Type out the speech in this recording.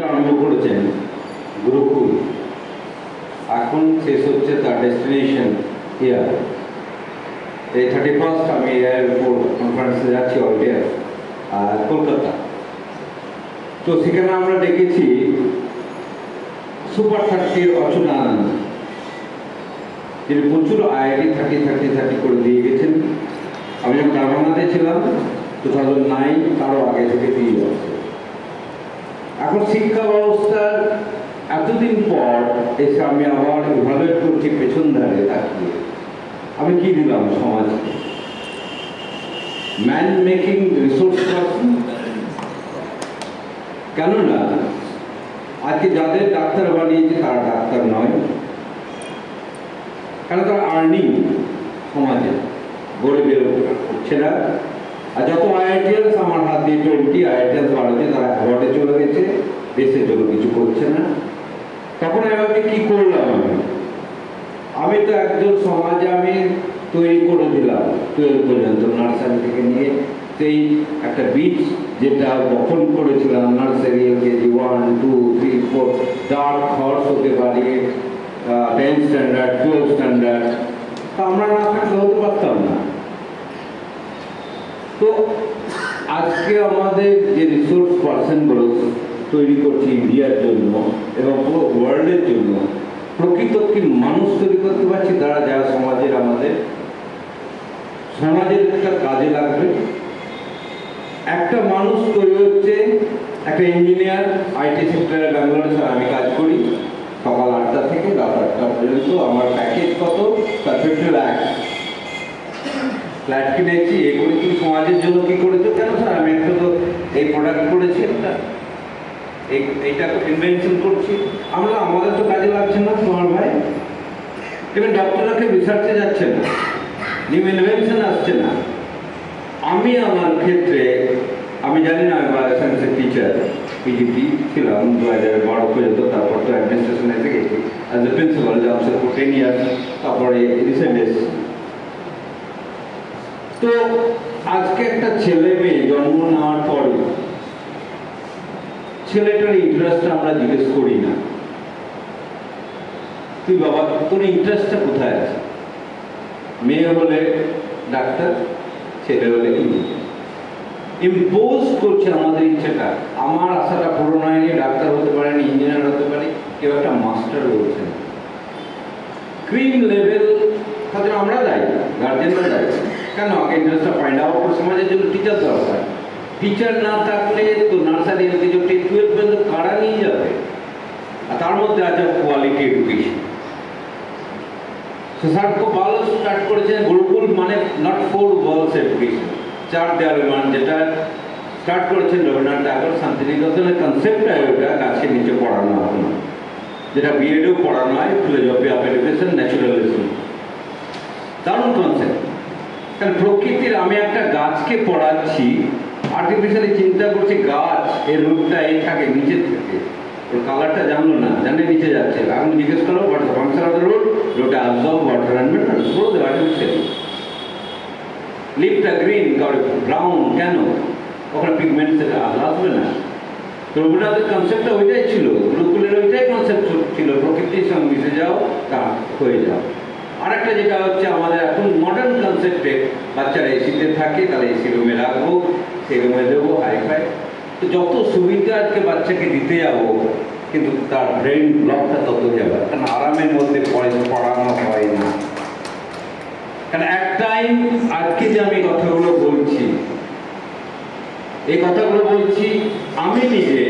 আরম্ভ করেছেন গুরুকুল, এখন শেষ হচ্ছে তার ডেস্টিনেশন ইয়ার। এই 31st আমি এয়ারপোর্ট কনফারেন্সে যাচ্ছি অল ইন্ডিয়া কলকাতা। তো সেখানে আমরা ডেকেছি সুপার 30-র অচ্যুত আনন্দ, যিনি প্রচুর IIT 30 করে দিয়ে গেছেন। আমি যখন কারখানাতে ছিলাম 2009, তারও আগে থেকে দিয়ে যাচ্ছে। এখন শিক্ষা ব্যবস্থার এতদিন পর এসে আমি আবার ইভালুয়েট করছি পেছন ধারে তাকিয়ে, আমি কি দিলাম সমাজকে? Man making resource person. কেননা আজকে যাদের ডাক্তার বানিয়েছে তারা ডাক্তার নয়, কেন তারা আর্নিং সমাজে গরিবের হচ্ছে না। আর যত IITians আমার হাত দিয়ে 20 IITians বাড়াচ্ছে, তারা অ্যাওয়ার্ডে চলে গেছে, দেশের জন্য কিছু করছে না। তখন এভাবে কি করলাম? আমি তো একজন সমাজে আমি তৈরি করে দিলাম 12 পর্যন্ত, নার্সারি থেকে নিয়ে সেই একটা বীজ যেটা বপন করেছিলাম নার্সারি কেজি 1, 2, 3, 4 ডার্ক হর্স হতে বাড়িয়ে 10 স্ট্যান্ডার্ড 12 স্ট্যান্ডার্ড, তা আমরা না থাকলে হতে পারতাম না। তো আজকে আমাদের যে রিসোর্স পার্সনগুলো তৈরি করছি ইন্ডিয়ার জন্য এবং পুরো ওয়ার্ল্ডের জন্য, প্রকৃত কি মানুষ তৈরি করতে পারছি তারা যা সমাজের সমাজের একটা কাজে লাগবে। একটা মানুষ তৈরি হচ্ছে, একটা ইঞ্জিনিয়ার IT সেক্টরে ব্যাঙ্গালোরে আমি কাজ করি, সকাল 8টা থেকে রাত 8টা পর্যন্ত। আমার প্যাকেজ কত? 50 লাখ। ফ্ল্যাট কিনেছি, এ করে তুমি সমাজের জন্য কি করেছো? কেন স্যার আমি একটা তো এই প্রোডাক্ট করেছি, একটা এইটা ইনভেনশন করছি। আমরা আমাদের তো কাজে লাগছে না তোমার ভাই। এবার ডক্টররা কেউ রিসার্চে যাচ্ছে না, নিউ ইনভেনশন আসছে না। আমি আমার ক্ষেত্রে আমি জানি না, আমি বায়োসায়েন্সের টিচার PGP ছিলাম 2012 পর্যন্ত, তারপর তো অ্যাডমিনিস্ট্রেশনে এসে গেছি as a principal, jobs for 10 years, তারপরে রিসেন্ট এসেছি। তো আজকে একটা ছেলে মেয়ে জন্ম নেওয়ার পরে ছেলেটার ইন্টারেস্টটা আমরা জিজ্ঞেস করি না, তুই বাবা তোর ইন্টারেস্টটা কোথায় আছে? মেয়ে হলে ডাক্তার, ছেলে হলে ইঞ্জিনিয়ার। ইম্পোজ করছে আমাদের ইচ্ছেটা। আমার আশাটা পূরণ হয়নি, ডাক্তার হতে পারেনি, ইঞ্জিনিয়ার হতে পারি, কেউ একটা মাস্টার বলছে। ক্রিম লেভেল তাদের আমরা দায়ী, গার্জেনরা দায়ী। কেন? আগে ইন্টারেস্টটা ফাইন্ড আউট করে সমাজের জন্য টিচার দরকার। টিচার না থাকলে তো নার্সারি থেকে 12 পর্যন্ত কারা নিয়ে যাবে? আর তার মধ্যে আছে কোয়ালিটি এডুকেশন। স্যার খুব ভালো স্টার্ট করেছেন গুরুকুল, মানে নট 4 ওয়ালস এডুকেশন, 4 দেওয়াল মান, যেটা স্টার্ট করেছেন রবীন্দ্রনাথ ঠাকুর। শান্তিনিকেতনের কনসেপ্টটা ওটা গাছের নিচে পড়ানো হয়, যেটা BEডেও পড়ানো হয়, ফিলোসফি অফ এডুকেশন, ন্যাচুরালিজম। দারুণ কনসেপ্ট। কারণ প্রকৃতির আমি একটা গাছকে পড়াচ্ছি, আর্টিফিশিয়ালি চিন্তা করছি গাছ এর রূপটা এই থাকে নিচের থেকে, ওর কালারটা জানলো না, জানে নিচে যাচ্ছে। এখন জিজ্ঞেস করো what is the function of the root? Root absorb water and minerals. বলো দ্য আর্টিফিশিয়ালি লিফটা গ্রিন, কারো ব্রাউন, কেন? ওখানে পিগমেন্ট আসবে না। রবীন্দ্রনাথের কনসেপ্টটা ওইটাই ছিল, গুরুকুলের ওইটাই কনসেপ্ট ছিল, প্রকৃতির সঙ্গে মিশে যাও, তা হয়ে যাও। আরেকটা যেটা হচ্ছে আমাদের এখন মডার্ন কনসেপ্টে, বাচ্চারা এসিতে থাকে, তাহলে এসি রুমে রাখবো, সেই রুমে দেবো হাইফাই। তো যত সুবিধা আজকে বাচ্চাকে দিতে যাবো, কিন্তু তার ব্রেন ব্লকটা তত যাবে, কারণ আরামের মধ্যে পড়ানো হয় না। কারণ এক টাইম আজকে যে আমি কথাগুলো বলছি, এই কথাগুলো বলছি আমি নিজে